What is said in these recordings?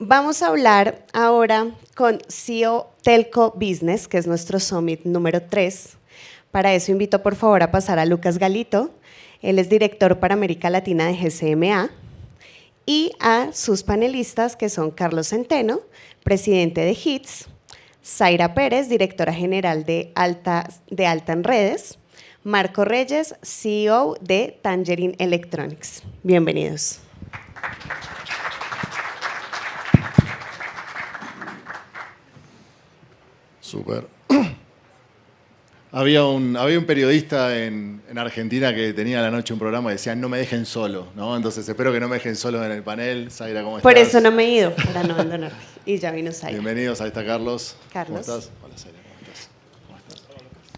Vamos a hablar ahora con CEO Telco Business, que es nuestro Summit número 3. Para eso invito por favor a pasar a Lucas Galito. Él es director para América Latina de GCMA. Y a sus panelistas, que son Carlos Centeno, presidente de HITS, Zaira Pérez, directora general de Alta en Redes, Marco Reyes, CEO de Tangerine Electronics. Bienvenidos. Súper. Había un periodista en Argentina que tenía a la noche un programa y decía: no me dejen solo, ¿no? Entonces espero que no me dejen solo en el panel. Zaira, ¿cómo estás? Por eso no me he ido, para no abandonarme. Y ya vino Zaira. Bienvenidos, ahí está Carlos. Carlos. ¿Cómo estás? Hola, Zaira, ¿cómo estás?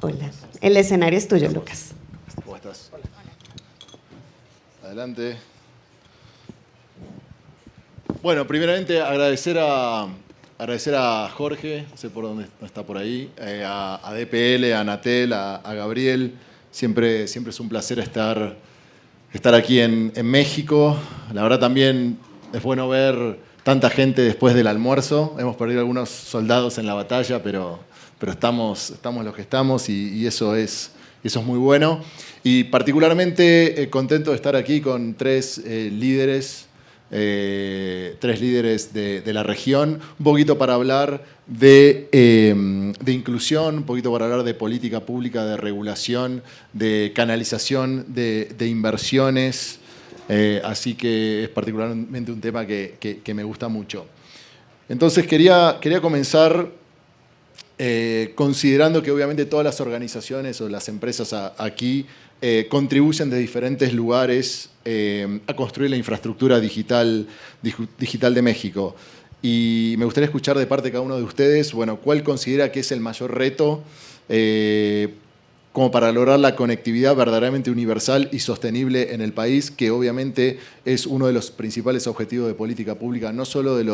¿Cómo estás? Hola. El escenario es tuyo, Lucas. ¿Cómo estás? Adelante. Bueno, primeramente agradecer a Jorge, no sé por dónde está por ahí, a DPL, a Anatel, a Gabriel. Siempre es un placer estar aquí en México. La verdad también es bueno ver tanta gente después del almuerzo. Hemos perdido algunos soldados en la batalla, pero estamos los que estamos y eso es muy bueno. Y particularmente contento de estar aquí con tres líderes de la región, un poquito para hablar de inclusión, un poquito para hablar de política pública, de regulación, de canalización de inversiones, así que es particularmente un tema que me gusta mucho. Entonces quería comenzar considerando que obviamente todas las organizaciones o las empresas aquí contribuyen de diferentes lugares a construir la infraestructura digital de México. Y me gustaría escuchar de parte de cada uno de ustedes, bueno, ¿cuál considera que es el mayor reto como para lograr la conectividad verdaderamente universal y sostenible en el país, que obviamente es uno de los principales objetivos de política pública, no solo del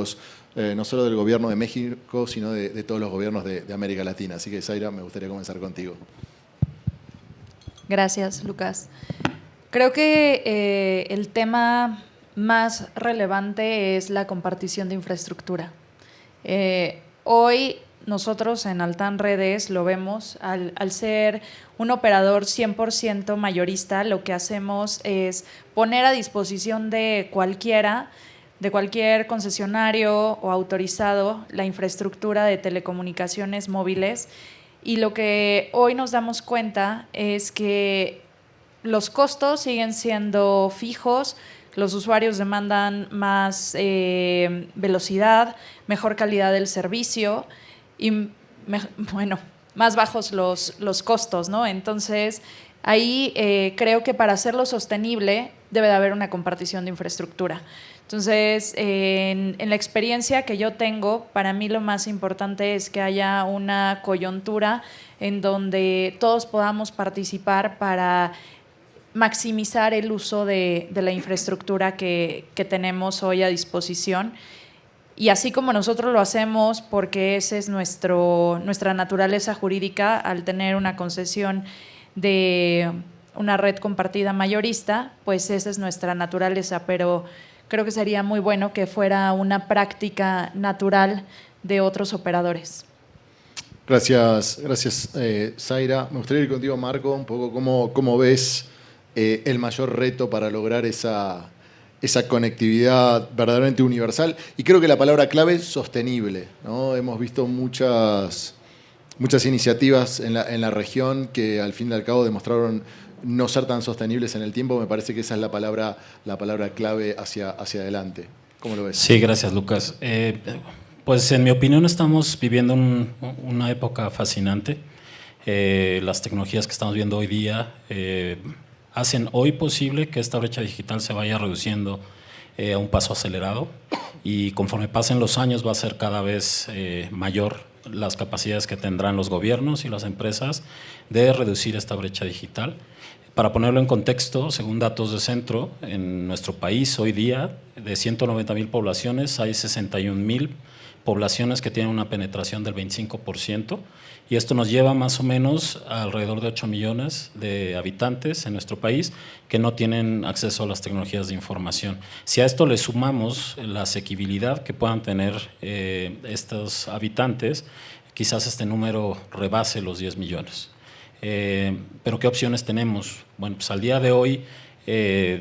gobierno de México, sino de todos los gobiernos de América Latina? Así que, Zaira, me gustaría comenzar contigo. Gracias, Lucas. Creo que el tema más relevante es la compartición de infraestructura. Hoy nosotros en Altán Redes lo vemos, al ser un operador 100% mayorista, lo que hacemos es poner a disposición de cualquier concesionario o autorizado la infraestructura de telecomunicaciones móviles. Y lo que hoy nos damos cuenta es que los costos siguen siendo fijos, los usuarios demandan más velocidad, mejor calidad del servicio y más bajos los costos, ¿no? Entonces, ahí creo que para hacerlo sostenible debe de haber una compartición de infraestructura. Entonces, en la experiencia que yo tengo, para mí lo más importante es que haya una coyuntura en donde todos podamos participar para maximizar el uso de la infraestructura que tenemos hoy a disposición. Y así como nosotros lo hacemos, porque esa es nuestra naturaleza jurídica, al tener una concesión de una red compartida mayorista, pues esa es nuestra naturaleza, pero creo que sería muy bueno que fuera una práctica natural de otros operadores. Gracias, Zaira. Me gustaría ir contigo, Marco, un poco cómo ves el mayor reto para lograr esa conectividad verdaderamente universal. Y creo que la palabra clave es sostenible, ¿no? Hemos visto muchas iniciativas en la región que al fin y al cabo demostraron no ser tan sostenibles en el tiempo. Me parece que esa es la palabra clave hacia adelante. ¿Cómo lo ves? Sí, gracias, Lucas. Pues en mi opinión estamos viviendo una época fascinante. Las tecnologías que estamos viendo hoy día hacen hoy posible que esta brecha digital se vaya reduciendo a un paso acelerado, y conforme pasen los años va a ser cada vez mayor las capacidades que tendrán los gobiernos y las empresas de reducir esta brecha digital. Para ponerlo en contexto, según datos de Centro, en nuestro país hoy día, de 190,000 poblaciones, hay 61,000 poblaciones que tienen una penetración del 25%, y esto nos lleva más o menos a alrededor de 8 millones de habitantes en nuestro país que no tienen acceso a las tecnologías de información. Si a esto le sumamos la asequibilidad que puedan tener estos habitantes, quizás este número rebase los 10 millones. Pero ¿qué opciones tenemos? Bueno, pues al día de hoy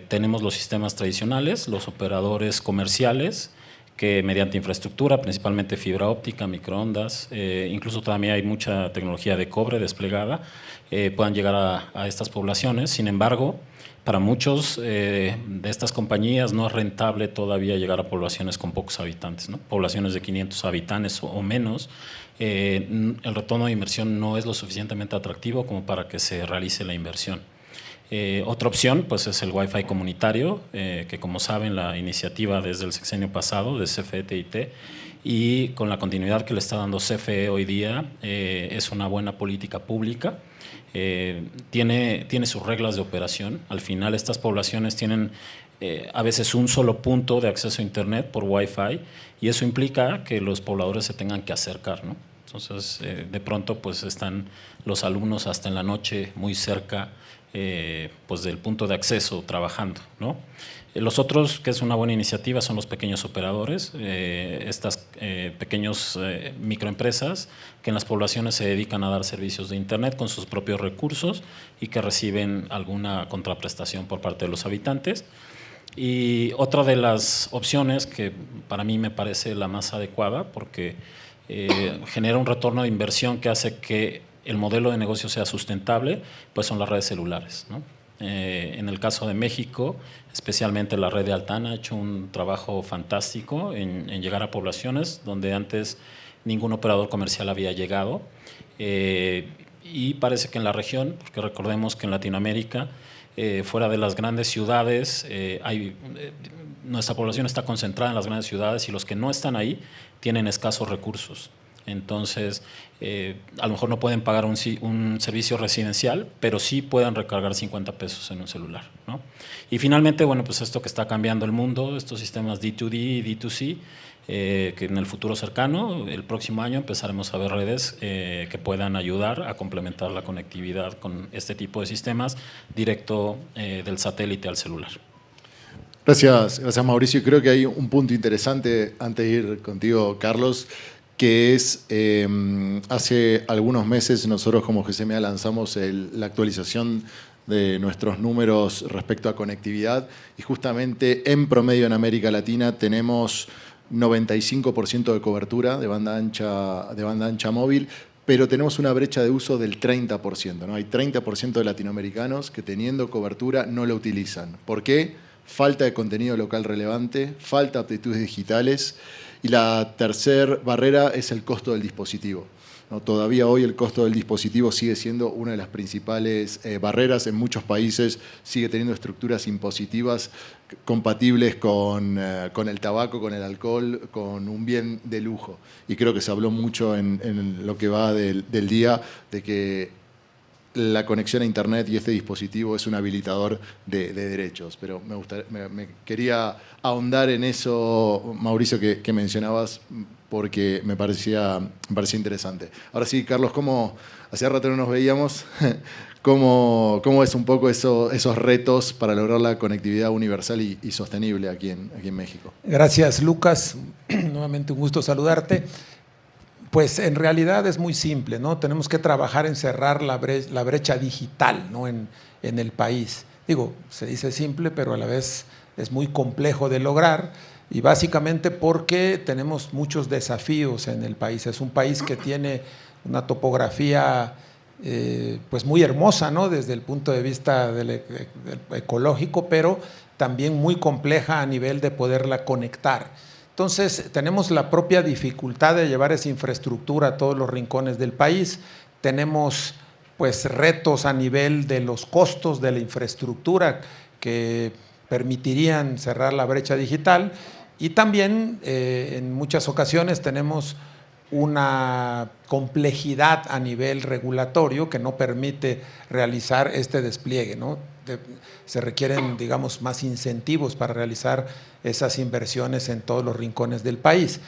tenemos los sistemas tradicionales, los operadores comerciales, que mediante infraestructura, principalmente fibra óptica, microondas, incluso también hay mucha tecnología de cobre desplegada, puedan llegar a estas poblaciones. Sin embargo, para muchos de estas compañías no es rentable todavía llegar a poblaciones con pocos habitantes, ¿no? Poblaciones de 500 habitantes o menos. El retorno de inversión no es lo suficientemente atractivo como para que se realice la inversión. Otra opción pues, es el Wi-Fi comunitario, que como saben la iniciativa desde el sexenio pasado de CFE-TIT, y con la continuidad que le está dando CFE hoy día, es una buena política pública. Tiene sus reglas de operación. Al final estas poblaciones tienen a veces un solo punto de acceso a internet por Wi-Fi, y eso implica que los pobladores se tengan que acercar, ¿no? Entonces de pronto pues están los alumnos hasta en la noche muy cerca pues del punto de acceso trabajando, ¿no? Los otros, que es una buena iniciativa, son los pequeños operadores, estas pequeños microempresas que en las poblaciones se dedican a dar servicios de internet con sus propios recursos y que reciben alguna contraprestación por parte de los habitantes. Y otra de las opciones que para mí me parece la más adecuada, porque genera un retorno de inversión que hace que el modelo de negocio sea sustentable, pues son las redes celulares, ¿no? En el caso de México, especialmente la red de Altana ha hecho un trabajo fantástico en llegar a poblaciones donde antes ningún operador comercial había llegado, y parece que en la región, porque recordemos que en Latinoamérica, fuera de las grandes ciudades, nuestra población está concentrada en las grandes ciudades, y los que no están ahí tienen escasos recursos. Entonces, a lo mejor no pueden pagar un servicio residencial, pero sí pueden recargar 50 pesos en un celular, ¿no? Y finalmente, bueno, pues esto que está cambiando el mundo, estos sistemas D2D y D2C, que en el futuro cercano, el próximo año, empezaremos a ver redes que puedan ayudar a complementar la conectividad con este tipo de sistemas directo del satélite al celular. Gracias Mauricio. Creo que hay un punto interesante antes de ir contigo, Carlos, que es, hace algunos meses nosotros como GCMA lanzamos la actualización de nuestros números respecto a conectividad, y justamente en promedio en América Latina tenemos 95% de cobertura de banda ancha móvil, pero tenemos una brecha de uso del 30%, ¿no? Hay 30% de latinoamericanos que teniendo cobertura no lo utilizan. ¿Por qué? Falta de contenido local relevante, falta de aptitudes digitales. Y la tercera barrera es el costo del dispositivo, ¿no? Todavía hoy el costo del dispositivo sigue siendo una de las principales barreras. En muchos países sigue teniendo estructuras impositivas compatibles con el tabaco, con el alcohol, con un bien de lujo. Y creo que se habló mucho en lo que va del día de que la conexión a internet y este dispositivo es un habilitador de derechos. Pero me quería ahondar en eso, Mauricio, que mencionabas, porque me parecía interesante. Ahora sí, Carlos, hace rato no nos veíamos, ¿cómo es un poco esos retos para lograr la conectividad universal y sostenible aquí en México? Gracias, Lucas. Nuevamente un gusto saludarte. Pues en realidad es muy simple, ¿no? Tenemos que trabajar en cerrar la brecha digital, ¿no? en el país. Digo, se dice simple, pero a la vez es muy complejo de lograr, y básicamente porque tenemos muchos desafíos en el país. Es un país que tiene una topografía pues muy hermosa, ¿no? Desde el punto de vista del ecológico, pero también muy compleja a nivel de poderla conectar. Entonces, tenemos la propia dificultad de llevar esa infraestructura a todos los rincones del país. Tenemos pues retos a nivel de los costos de la infraestructura que permitirían cerrar la brecha digital, y también en muchas ocasiones tenemos una complejidad a nivel regulatorio que no permite realizar este despliegue, ¿no? Se requieren, digamos, más incentivos para realizar esas inversiones en todos los rincones del país.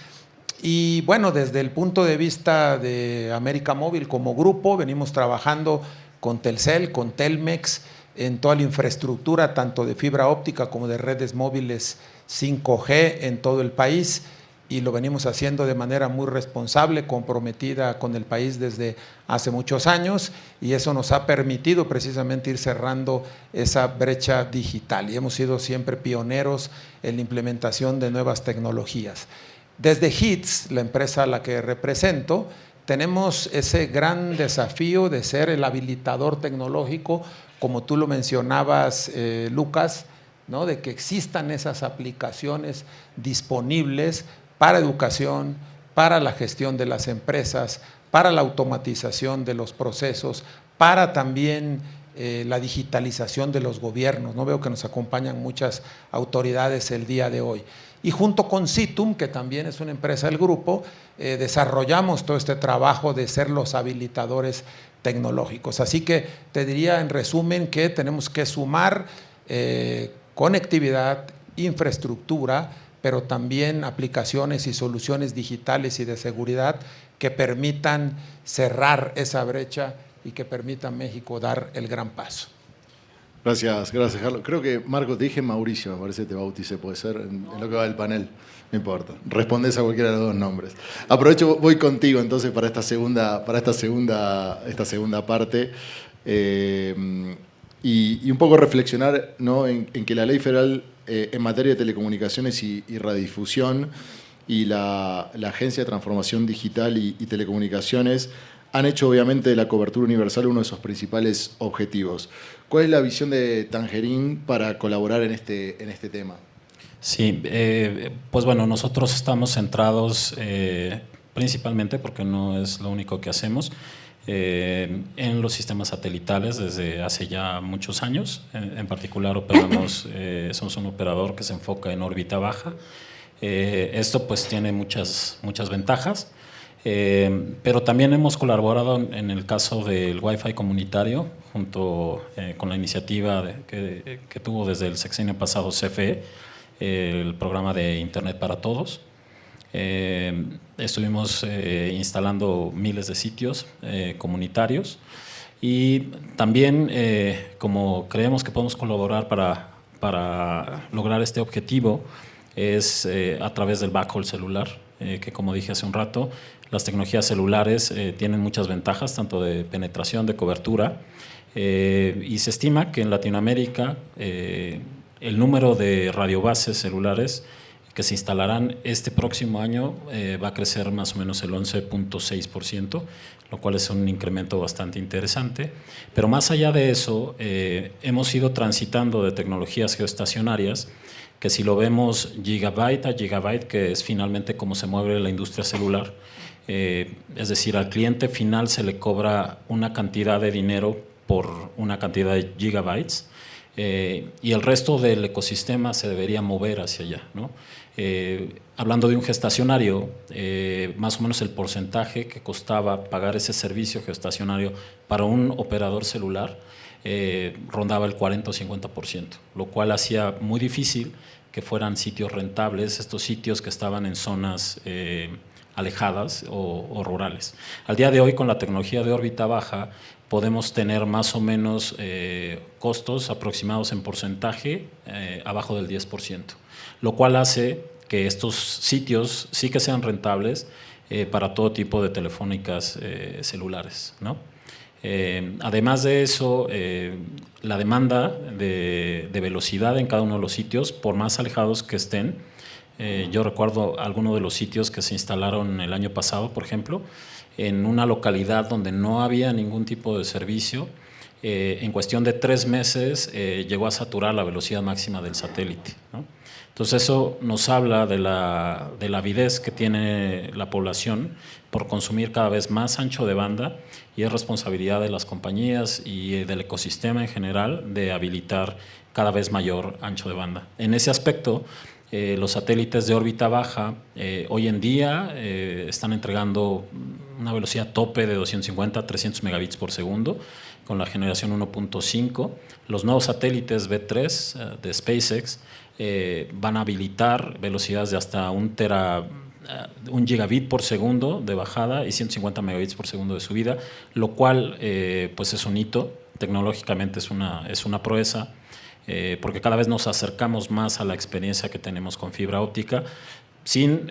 Y bueno, desde el punto de vista de América Móvil como grupo, venimos trabajando con Telcel, con Telmex, en toda la infraestructura, tanto de fibra óptica como de redes móviles 5G en todo el país, y lo venimos haciendo de manera muy responsable, comprometida con el país desde hace muchos años, y eso nos ha permitido precisamente ir cerrando esa brecha digital, y hemos sido siempre pioneros en la implementación de nuevas tecnologías. Desde HITS, la empresa a la que represento, tenemos ese gran desafío de ser el habilitador tecnológico, como tú lo mencionabas, Lucas, ¿no? De que existan esas aplicaciones disponibles para educación, para la gestión de las empresas, para la automatización de los procesos, para también la digitalización de los gobiernos. No veo que nos acompañan muchas autoridades el día de hoy. Y junto con Citum, que también es una empresa del grupo, desarrollamos todo este trabajo de ser los habilitadores tecnológicos. Así que te diría en resumen que tenemos que sumar conectividad, infraestructura, pero también aplicaciones y soluciones digitales y de seguridad que permitan cerrar esa brecha y que permitan a México dar el gran paso. Gracias, Carlos. Creo que, Marco, te dije Mauricio, me parece que te bauticé, puede ser, en lo que va del panel. No importa, respondes a cualquiera de los dos nombres. Aprovecho, voy contigo entonces para esta segunda parte. Y un poco reflexionar, ¿no?, en que la ley federal en materia de telecomunicaciones y radiodifusión y la Agencia de Transformación Digital y Telecomunicaciones han hecho obviamente de la cobertura universal uno de sus principales objetivos. ¿Cuál es la visión de Tangerine para colaborar en este tema? Sí, pues bueno, nosotros estamos centrados principalmente, porque no es lo único que hacemos, en los sistemas satelitales desde hace ya muchos años. En particular operamos, somos un operador que se enfoca en órbita baja. Esto pues tiene muchas ventajas, pero también hemos colaborado en el caso del Wi-Fi comunitario junto con la iniciativa que tuvo desde el sexenio pasado CFE, el programa de Internet para Todos. Estuvimos instalando miles de sitios comunitarios, y también como creemos que podemos colaborar para lograr este objetivo es a través del backhaul celular, que como dije hace un rato, las tecnologías celulares tienen muchas ventajas, tanto de penetración, de cobertura, y se estima que en Latinoamérica el número de radiobases celulares que se instalarán este próximo año va a crecer más o menos el 11.6%, lo cual es un incremento bastante interesante. Pero más allá de eso, hemos ido transitando de tecnologías geoestacionarias, que si lo vemos gigabyte a gigabyte, que es finalmente cómo se mueve la industria celular, es decir, al cliente final se le cobra una cantidad de dinero por una cantidad de gigabytes, y el resto del ecosistema se debería mover hacia allá, ¿no? Hablando de un geoestacionario, más o menos el porcentaje que costaba pagar ese servicio geoestacionario para un operador celular rondaba el 40 o 50%, lo cual hacía muy difícil que fueran sitios rentables, estos sitios que estaban en zonas alejadas o rurales. Al día de hoy, con la tecnología de órbita baja, podemos tener más o menos costos aproximados en porcentaje abajo del 10%, lo cual hace que estos sitios sí que sean rentables para todo tipo de telefónicas celulares, ¿no? Además de eso, la demanda de velocidad en cada uno de los sitios, por más alejados que estén, yo recuerdo algunos de los sitios que se instalaron el año pasado, por ejemplo, en una localidad donde no había ningún tipo de servicio, en cuestión de 3 meses llegó a saturar la velocidad máxima del satélite, ¿no? Entonces eso nos habla de la avidez que tiene la población por consumir cada vez más ancho de banda, y es responsabilidad de las compañías y del ecosistema en general de habilitar cada vez mayor ancho de banda. En ese aspecto, Los satélites de órbita baja hoy en día están entregando una velocidad tope de 250 a 300 megabits por segundo con la generación 1.5. Los nuevos satélites B3 de SpaceX van a habilitar velocidades de hasta 1 gigabit por segundo de bajada y 150 megabits por segundo de subida, lo cual pues es un hito, tecnológicamente es una proeza, porque cada vez nos acercamos más a la experiencia que tenemos con fibra óptica, sin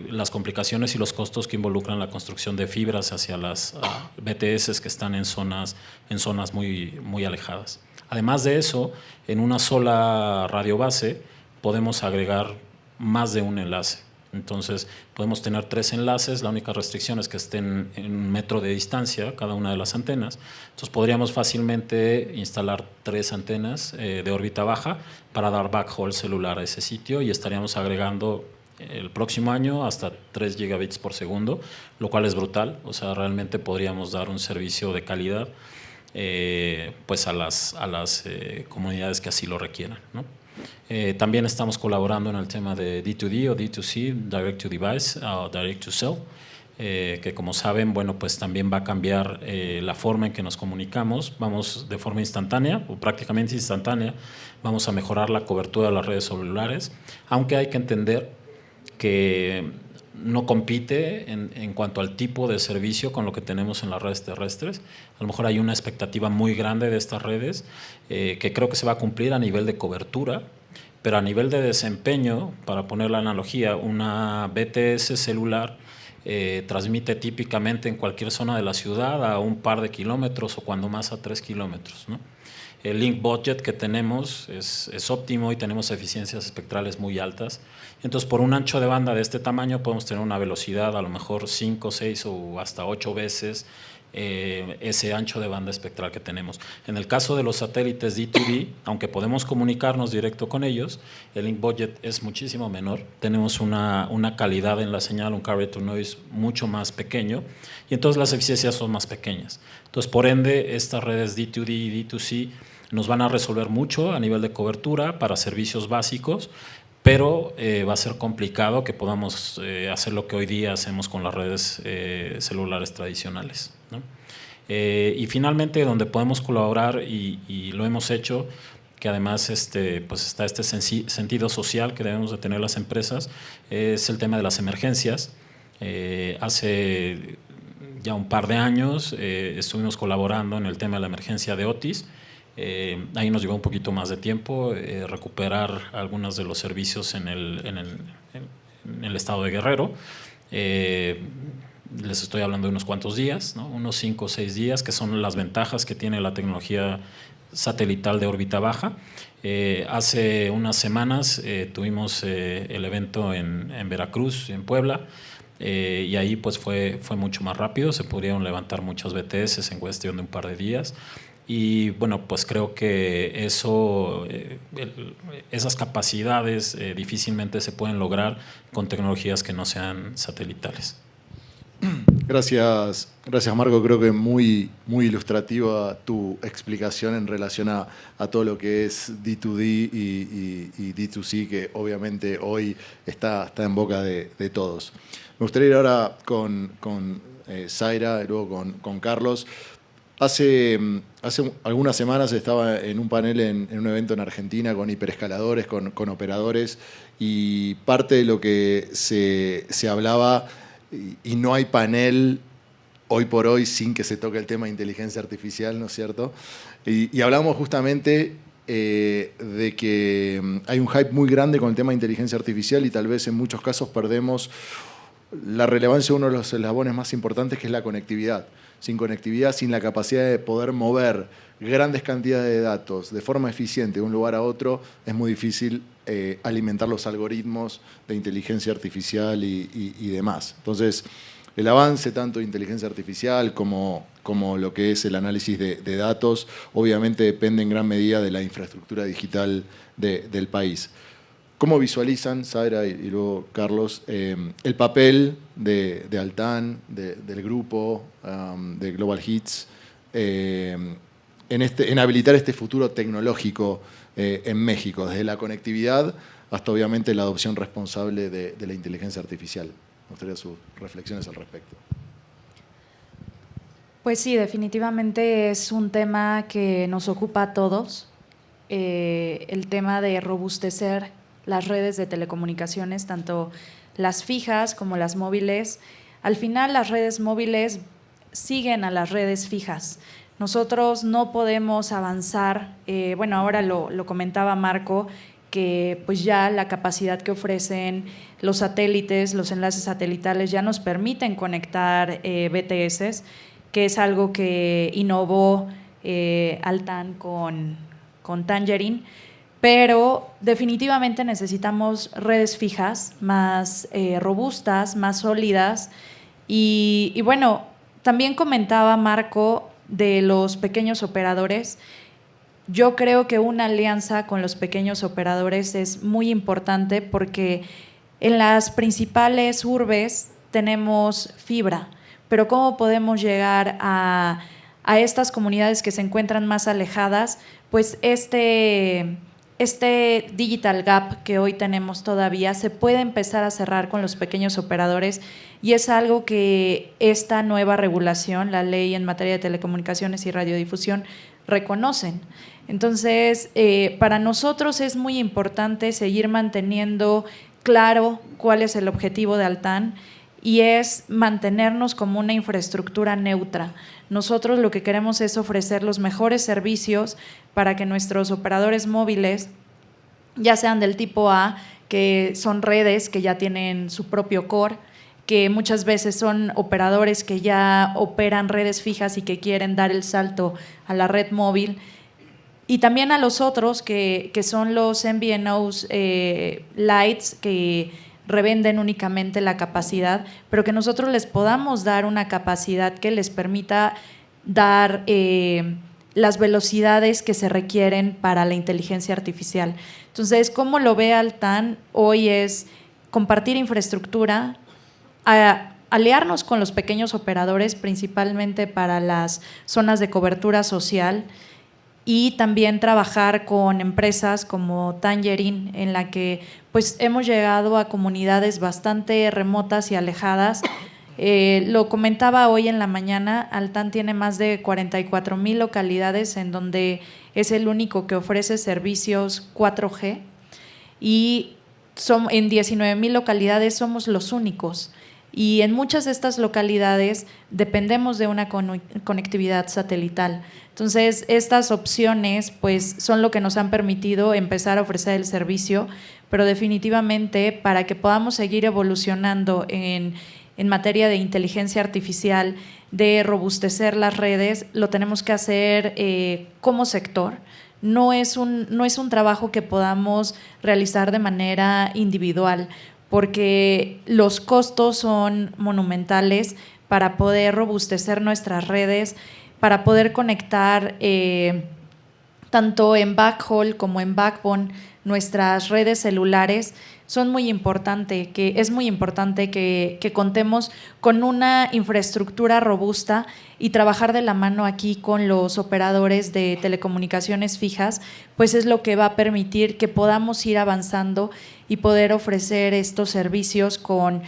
las complicaciones y los costos que involucran la construcción de fibras hacia las BTS que están en zonas muy alejadas. Además de eso, en una sola radiobase podemos agregar más de un enlace. Entonces podemos tener 3 enlaces, la única restricción es que estén en 1 metro de distancia cada una de las antenas. Entonces podríamos fácilmente instalar 3 antenas de órbita baja para dar backhaul celular a ese sitio y estaríamos agregando el próximo año hasta 3 gigabits por segundo, lo cual es brutal. O sea, realmente podríamos dar un servicio de calidad pues a las comunidades que así lo requieran, ¿no? También estamos colaborando en el tema de D2D o D2C, Direct to Device o Direct to Cell, que como saben, bueno, pues también va a cambiar la forma en que nos comunicamos. Vamos de forma instantánea o prácticamente instantánea, vamos a mejorar la cobertura de las redes celulares, aunque hay que entender que no compite en cuanto al tipo de servicio con lo que tenemos en las redes terrestres. A lo mejor hay una expectativa muy grande de estas redes que creo que se va a cumplir a nivel de cobertura, pero a nivel de desempeño, para poner la analogía, una BTS celular transmite típicamente en cualquier zona de la ciudad a un par de kilómetros o cuando más a 3 kilómetros, ¿no? El link budget que tenemos es óptimo y tenemos eficiencias espectrales muy altas. Entonces, por un ancho de banda de este tamaño podemos tener una velocidad a lo mejor 5, 6 o hasta 8 veces ese ancho de banda espectral que tenemos. En el caso de los satélites D2D, aunque podemos comunicarnos directo con ellos, el link budget es muchísimo menor. Tenemos una calidad en la señal, un carrier to noise mucho más pequeño y entonces las eficiencias son más pequeñas. Entonces, por ende, estas redes D2D y D2C nos van a resolver mucho a nivel de cobertura para servicios básicos, pero va a ser complicado que podamos hacer lo que hoy día hacemos con las redes celulares tradicionales, ¿no? Y finalmente, donde podemos colaborar y lo hemos hecho, que además pues está este sentido social que debemos de tener las empresas, es el tema de las emergencias. Hace ya un par de años estuvimos colaborando en el tema de la emergencia de Otis. Ahí nos llevó un poquito más de tiempo recuperar algunos de los servicios en el estado de Guerrero. Les estoy hablando de unos cuantos días, ¿no? Unos 5 o 6 días, que son las ventajas que tiene la tecnología satelital de órbita baja. Hace unas semanas tuvimos el evento en Veracruz, en Puebla, y ahí pues fue mucho más rápido, se pudieron levantar muchas BTS en cuestión de un par de días. Y bueno, pues creo que esas capacidades difícilmente se pueden lograr con tecnologías que no sean satelitales. Gracias Marco, creo que muy ilustrativa tu explicación en relación a todo lo que es D2D y D2C, que obviamente hoy está en boca de todos. Me gustaría ir ahora con Zaira y luego con Carlos. Hace algunas semanas estaba en un panel en un evento en Argentina con hiperescaladores, con operadores, y parte de lo que se hablaba, y no hay panel hoy por hoy sin que se toque el tema de inteligencia artificial, ¿no es cierto? Y hablamos justamente de que hay un hype muy grande con el tema de inteligencia artificial y tal vez en muchos casos perdemos la relevancia de uno de los eslabones más importantes, que es la conectividad. Sin conectividad, sin la capacidad de poder mover grandes cantidades de datos de forma eficiente de un lugar a otro, es muy difícil alimentar los algoritmos de inteligencia artificial y demás. Entonces, el avance tanto de inteligencia artificial como lo que es el análisis de datos, obviamente depende en gran medida de la infraestructura digital del país. ¿Cómo visualizan, Zaira y luego Carlos, el papel de Altán, del grupo, de Global Hits, en habilitar este futuro tecnológico en México, desde la conectividad hasta obviamente la adopción responsable de la inteligencia artificial. Me gustaría sus reflexiones al respecto. Pues sí, definitivamente es un tema que nos ocupa a todos, el tema de robustecer las redes de telecomunicaciones, tanto las fijas como las móviles. Al final las redes móviles siguen a las redes fijas. Nosotros no podemos avanzar, bueno, ahora lo comentaba Marco, que pues ya la capacidad que ofrecen los satélites, los enlaces satelitales ya nos permiten conectar BTS, que es algo que innovó Altán con Tangerine, pero definitivamente necesitamos redes fijas más robustas, más sólidas y bueno, también comentaba Marco de los pequeños operadores. Yo creo que una alianza con los pequeños operadores es muy importante porque en las principales urbes tenemos fibra, pero ¿cómo podemos llegar a estas comunidades que se encuentran más alejadas? Pues este digital gap que hoy tenemos todavía se puede empezar a cerrar con los pequeños operadores y es algo que esta nueva regulación, la ley en materia de telecomunicaciones y radiodifusión, reconocen. Entonces, para nosotros es muy importante seguir manteniendo claro cuál es el objetivo de Altán y es mantenernos como una infraestructura neutra. Nosotros lo que queremos es ofrecer los mejores servicios para que nuestros operadores móviles, ya sean del tipo A, que son redes que ya tienen su propio core, que muchas veces son operadores que ya operan redes fijas y que quieren dar el salto a la red móvil, y también a los otros que son los MVNOs lights, que revenden únicamente la capacidad, pero que nosotros les podamos dar una capacidad que les permita dar las velocidades que se requieren para la inteligencia artificial. Entonces, ¿cómo lo ve Altán? Hoy es compartir infraestructura, aliarnos con los pequeños operadores, principalmente para las zonas de cobertura social, y también trabajar con empresas como Tangerine, en la que pues hemos llegado a comunidades bastante remotas y alejadas. Lo comentaba hoy en la mañana, Altán tiene más de 44,000 localidades en donde es el único que ofrece servicios 4G y en 19,000 localidades somos los únicos. Y en muchas de estas localidades dependemos de una conectividad satelital. Entonces, estas opciones pues, son lo que nos han permitido empezar a ofrecer el servicio, pero definitivamente para que podamos seguir evolucionando en materia de inteligencia artificial, de robustecer las redes, lo tenemos que hacer como sector. No es un trabajo que podamos realizar de manera individual, porque los costos son monumentales para poder robustecer nuestras redes, para poder conectar tanto en backhaul como en backbone nuestras redes celulares. Es muy importante que contemos con una infraestructura robusta y trabajar de la mano aquí con los operadores de telecomunicaciones fijas, pues es lo que va a permitir que podamos ir avanzando y poder ofrecer estos servicios con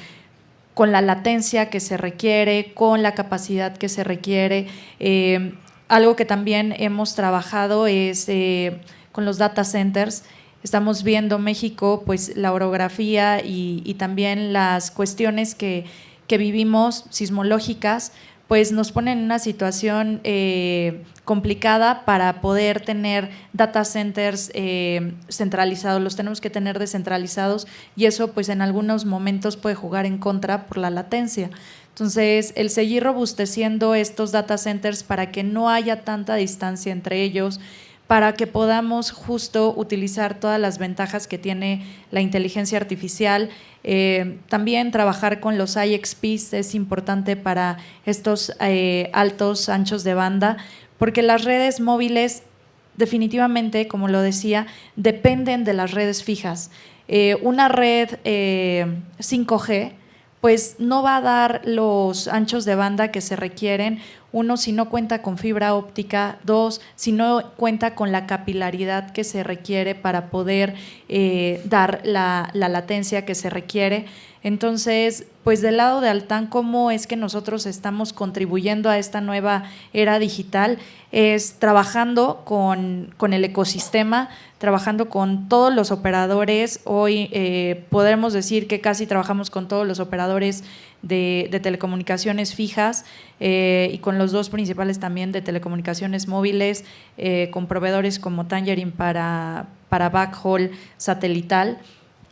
la latencia que se requiere, con la capacidad que se requiere. Algo que también hemos trabajado es con los data centers. Estamos viendo México, pues la orografía y también las cuestiones que vivimos sismológicas, pues nos ponen en una situación complicada para poder tener data centers centralizados. Los tenemos que tener descentralizados y eso pues en algunos momentos puede jugar en contra por la latencia. Entonces, el seguir robusteciendo estos data centers para que no haya tanta distancia entre ellos, para que podamos justo utilizar todas las ventajas que tiene la inteligencia artificial. También trabajar con los IXPs es importante para estos altos anchos de banda, porque las redes móviles definitivamente, como lo decía, dependen de las redes fijas. Una red 5G pues no va a dar los anchos de banda que se requieren. Uno, si no cuenta con fibra óptica. Dos, si no cuenta con la capilaridad que se requiere para poder dar la latencia que se requiere. Entonces, pues del lado de Altán, ¿cómo es que nosotros estamos contribuyendo a esta nueva era digital? Es trabajando con el ecosistema, trabajando con todos los operadores. Hoy podremos decir que casi trabajamos con todos los operadores de telecomunicaciones fijas y con los dos principales también de telecomunicaciones móviles, con proveedores como Tangerine para backhaul satelital.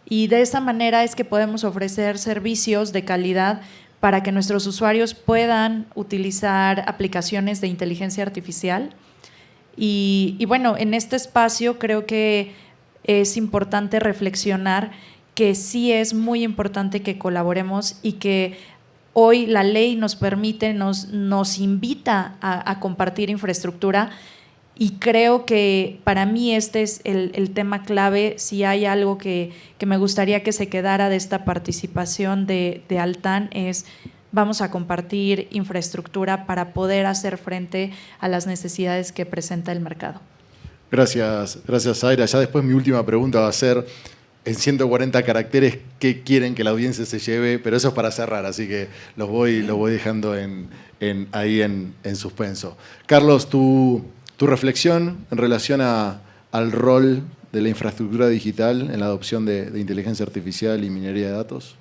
Y de esa manera es que podemos ofrecer servicios de calidad para que nuestros usuarios puedan utilizar aplicaciones de inteligencia artificial. Y bueno, en este espacio creo que es importante reflexionar que sí es muy importante que colaboremos y que hoy la ley nos permite, nos invita a compartir infraestructura. Y creo que para mí este es el tema clave. Si hay algo que me gustaría que se quedara de esta participación de Altán es vamos a compartir infraestructura para poder hacer frente a las necesidades que presenta el mercado. Gracias, Zaira. Ya después mi última pregunta va a ser, en 140 caracteres, ¿qué quieren que la audiencia se lleve? Pero eso es para cerrar, así que los voy dejando ahí en suspenso. Carlos, tu reflexión en relación al rol de la infraestructura digital en la adopción de inteligencia artificial y minería de datos.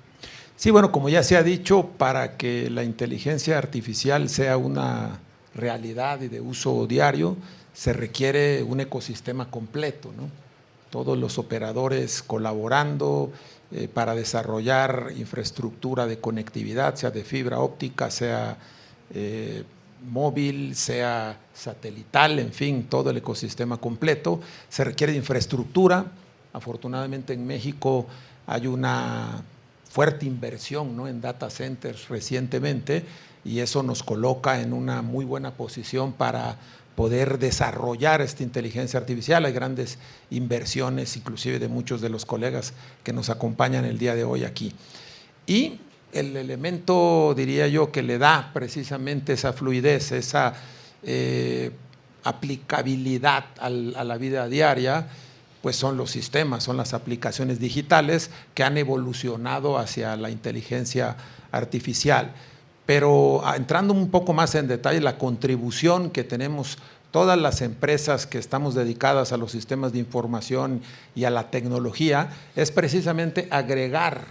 Sí, bueno, como ya se ha dicho, para que la inteligencia artificial sea una realidad y de uso diario, se requiere un ecosistema completo, ¿no? Todos los operadores colaborando para desarrollar infraestructura de conectividad, sea de fibra óptica, sea móvil, sea satelital, en fin, todo el ecosistema completo. Se requiere de infraestructura. Afortunadamente en México hay una fuerte inversión, ¿no?, en data centers recientemente, y eso nos coloca en una muy buena posición para poder desarrollar esta inteligencia artificial. Hay grandes inversiones, inclusive de muchos de los colegas que nos acompañan el día de hoy aquí. Y el elemento, diría yo, que le da precisamente esa fluidez, esa aplicabilidad a la vida diaria, pues son los sistemas, son las aplicaciones digitales que han evolucionado hacia la inteligencia artificial. Pero entrando un poco más en detalle, la contribución que tenemos todas las empresas que estamos dedicadas a los sistemas de información y a la tecnología es precisamente agregar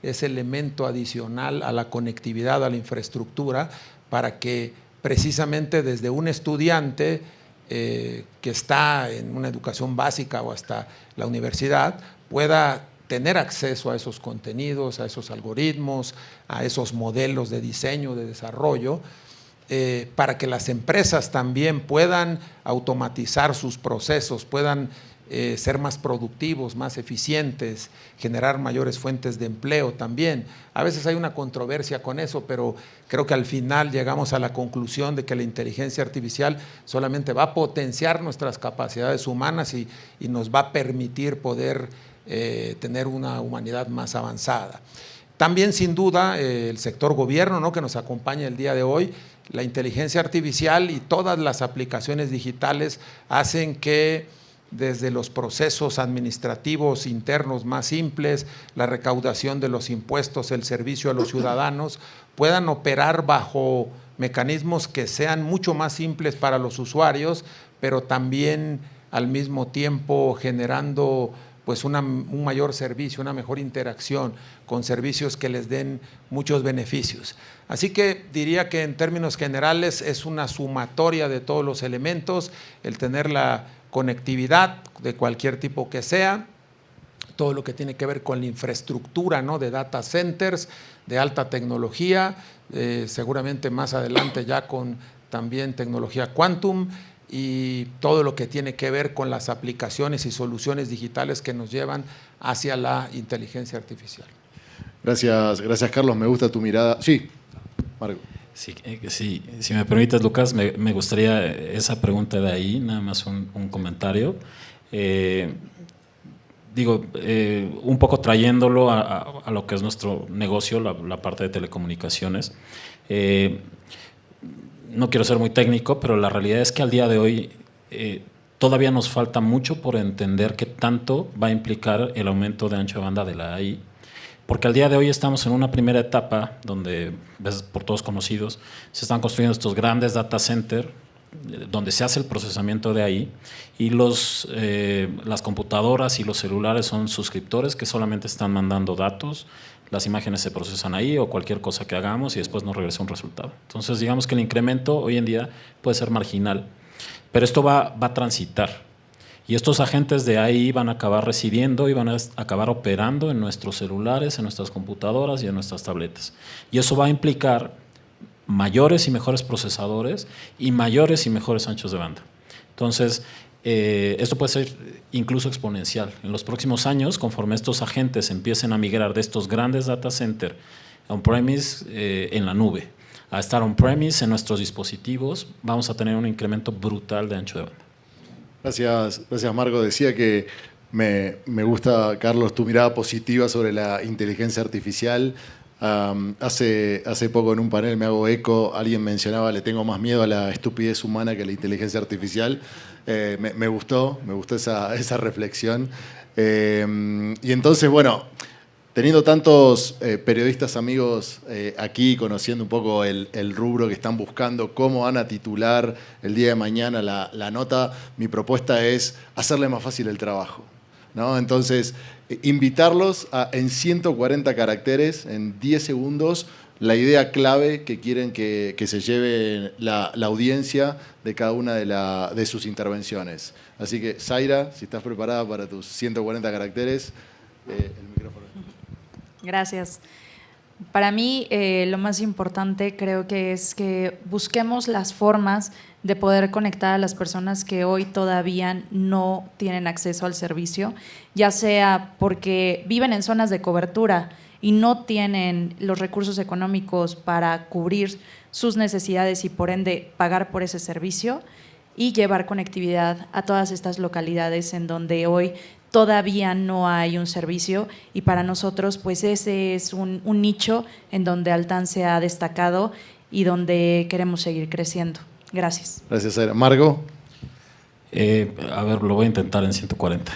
ese elemento adicional a la conectividad, a la infraestructura, para que precisamente desde un estudiante que está en una educación básica o hasta la universidad pueda tener acceso a esos contenidos, a esos algoritmos, a esos modelos de diseño, de desarrollo, para que las empresas también puedan automatizar sus procesos, puedan ser más productivos, más eficientes, generar mayores fuentes de empleo también. A veces hay una controversia con eso, pero creo que al final llegamos a la conclusión de que la inteligencia artificial solamente va a potenciar nuestras capacidades humanas y nos va a permitir poder tener una humanidad más avanzada. También, sin duda, el sector gobierno, ¿no?, que nos acompaña el día de hoy, la inteligencia artificial y todas las aplicaciones digitales hacen que desde los procesos administrativos internos más simples, la recaudación de los impuestos, el servicio a los ciudadanos, puedan operar bajo mecanismos que sean mucho más simples para los usuarios, pero también al mismo tiempo generando pues un mayor servicio, una mejor interacción con servicios que les den muchos beneficios. Así que diría que en términos generales es una sumatoria de todos los elementos, el tener la conectividad de cualquier tipo que sea, todo lo que tiene que ver con la infraestructura, ¿no?, de data centers, de alta tecnología, seguramente más adelante ya con también tecnología quantum, y todo lo que tiene que ver con las aplicaciones y soluciones digitales que nos llevan hacia la inteligencia artificial. Gracias Carlos, me gusta tu mirada. Sí, Marco. Sí, si me permites, Lucas, me gustaría esa pregunta de ahí, nada más un comentario. digo, un poco trayéndolo a lo que es nuestro negocio, la parte de telecomunicaciones. No quiero ser muy técnico, pero la realidad es que al día de hoy todavía nos falta mucho por entender qué tanto va a implicar el aumento de ancho de banda de la AI, porque al día de hoy estamos en una primera etapa donde, ves por todos conocidos, se están construyendo estos grandes data centers donde se hace el procesamiento de ahí, y las computadoras y los celulares son suscriptores que solamente están mandando datos, las imágenes se procesan ahí o cualquier cosa que hagamos y después nos regresa un resultado. Entonces digamos que el incremento hoy en día puede ser marginal, pero esto va a transitar. Y estos agentes de AI van a acabar residiendo y van a acabar operando en nuestros celulares, en nuestras computadoras y en nuestras tabletas. Y eso va a implicar mayores y mejores procesadores y mayores y mejores anchos de banda. Entonces, esto puede ser incluso exponencial. En los próximos años, conforme estos agentes empiecen a migrar de estos grandes data centers on-premise en la nube, a estar on-premise en nuestros dispositivos, vamos a tener un incremento brutal de ancho de banda. Gracias, Marco. Decía que me gusta, Carlos, tu mirada positiva sobre la inteligencia artificial. Hace poco en un panel, me hago eco, alguien mencionaba: le tengo más miedo a la estupidez humana que a la inteligencia artificial. Me gustó esa reflexión. Y entonces, bueno, teniendo tantos periodistas amigos aquí, conociendo un poco el rubro que están buscando, cómo van a titular el día de mañana la nota, mi propuesta es hacerle más fácil el trabajo, ¿no? Entonces, invitarlos a, en 140 caracteres, en 10 segundos, la idea clave que quieren que se lleve la audiencia de cada una de sus intervenciones. Así que, Zaira, si estás preparada para tus 140 caracteres, el micrófono. Gracias. Para mí lo más importante creo que es que busquemos las formas de poder conectar a las personas que hoy todavía no tienen acceso al servicio, ya sea porque viven en zonas de cobertura y no tienen los recursos económicos para cubrir sus necesidades y por ende pagar por ese servicio, y llevar conectividad a todas estas localidades en donde hoy todavía no hay un servicio, y para nosotros pues ese es un nicho en donde Altán se ha destacado y donde queremos seguir creciendo. Gracias. Gracias, Zaira. Marco. A ver, lo voy a intentar en 140.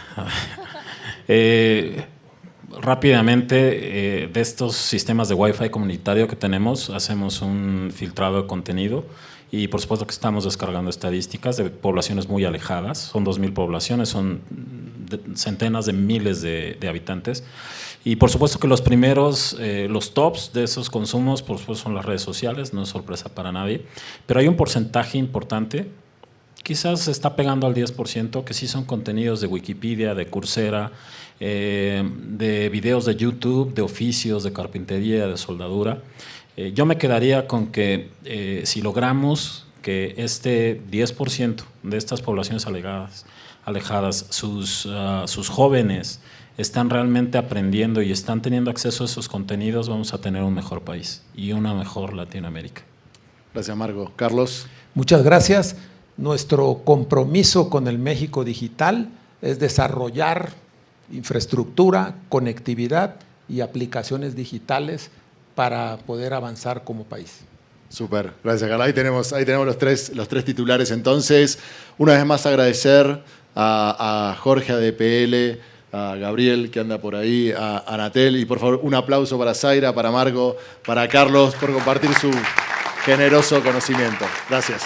Rápidamente, de estos sistemas de Wi-Fi comunitario que tenemos, hacemos un filtrado de contenido y por supuesto que estamos descargando estadísticas de poblaciones muy alejadas. Son 2.000 poblaciones, son centenas de miles de habitantes. Y por supuesto que los primeros, los tops de esos consumos, por supuesto, son las redes sociales, no es sorpresa para nadie, pero hay un porcentaje importante, quizás se está pegando al 10%, que sí son contenidos de Wikipedia, de Coursera, de videos de YouTube, de oficios, de carpintería, de soldadura. Yo me quedaría con que si logramos que este 10% de estas poblaciones alejadas, sus jóvenes están realmente aprendiendo y están teniendo acceso a esos contenidos, vamos a tener un mejor país y una mejor Latinoamérica. Gracias, Marco. Carlos. Muchas gracias. Nuestro compromiso con el México digital es desarrollar infraestructura, conectividad y aplicaciones digitales para poder avanzar como país. Súper, gracias, Carlos. Ahí tenemos los tres titulares. Entonces, una vez más agradecer a Jorge, a DPL, a Gabriel, que anda por ahí, a Anatel, y por favor un aplauso para Zaira, para Marco, para Carlos, por compartir su generoso conocimiento. Gracias.